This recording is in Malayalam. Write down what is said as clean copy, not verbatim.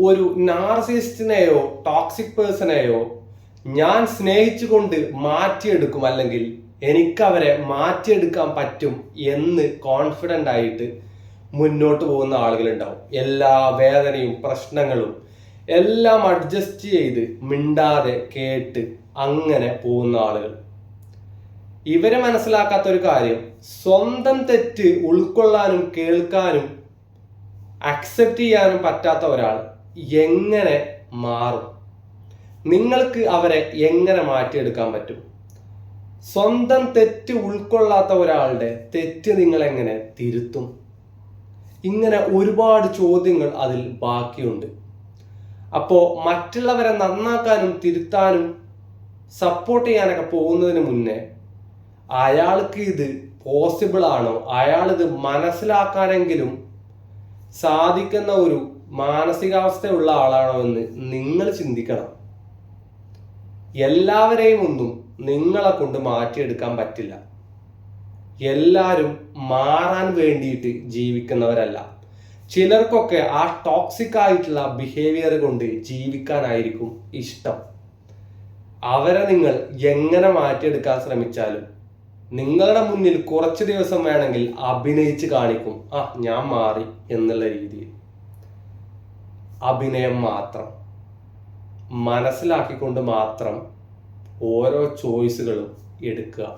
ഒരു നാർസിസ്റ്റിനെയോ ടോക്സിക് പേഴ്സണെയോ ഞാൻ സ്നേഹിച്ചുകൊണ്ട് മാറ്റിയെടുക്കും, അല്ലെങ്കിൽ എനിക്കവരെ മാറ്റിയെടുക്കാൻ പറ്റും എന്ന് കോൺഫിഡൻ്റ് ആയിട്ട് മുന്നോട്ട് പോകുന്ന ആളുകളുണ്ടാവും. എല്ലാ വേദനയും പ്രശ്നങ്ങളും എല്ലാം അഡ്ജസ്റ്റ് ചെയ്ത് മിണ്ടാതെ കേട്ട് അങ്ങനെ പോകുന്ന ആളുകൾ. ഇവരെ മനസ്സിലാക്കാത്ത ഒരു കാര്യം, സ്വന്തം തെറ്റ് ഉൾക്കൊള്ളാനും കേൾക്കാനും അക്സെപ്റ്റ് ചെയ്യാനും പറ്റാത്ത ഒരാൾ എങ്ങനെ മാറും? നിങ്ങൾക്ക് അവരെ എങ്ങനെ മാറ്റിയെടുക്കാൻ പറ്റും? സ്വന്തം തെറ്റ് ഉൾക്കൊള്ളാത്ത ഒരാളുടെ തെറ്റ് നിങ്ങൾ എങ്ങനെ തിരുത്തും? ഇങ്ങനെ ഒരുപാട് ചോദ്യങ്ങൾ അതിൽ ബാക്കിയുണ്ട്. അപ്പോൾ മറ്റുള്ളവരെ നന്നാക്കാനും തിരുത്താനും സപ്പോർട്ട് ചെയ്യാനൊക്കെ പോകുന്നതിന് മുന്നേ അയാൾക്ക് ഇത് പോസിബിൾ ആണോ, അയാളിത് മനസ്സിലാക്കാനെങ്കിലും സാധിക്കുന്ന ഒരു മാനസികാവസ്ഥയുള്ള ആളാണോ എന്ന് നിങ്ങൾ ചിന്തിക്കണം. എല്ലാവരെയും ഒന്നും നിങ്ങളെ കൊണ്ട് മാറ്റിയെടുക്കാൻ പറ്റില്ല. എല്ലാവരും മാറാൻ വേണ്ടിയിട്ട് ജീവിക്കുന്നവരല്ല. ചിലർക്കൊക്കെ ആ ടോക്സിക് ആയിട്ടുള്ള ബിഹേവിയർ കൊണ്ട് ജീവിക്കാനായിരിക്കും ഇഷ്ടം. അവരെ നിങ്ങൾ എങ്ങനെ മാറ്റിയെടുക്കാൻ ശ്രമിച്ചാലും നിങ്ങളുടെ മുന്നിൽ കുറച്ച് ദിവസം വേണമെങ്കിൽ അഭിനയിച്ച് കാണിക്കും, ഞാൻ മാറി എന്നുള്ള രീതിയിൽ. അഭിനയം മാത്രം, മനസ്സിലാക്കിക്കൊണ്ട് മാത്രം ഓരോ ചോയ്സുകളും എടുക്കുക.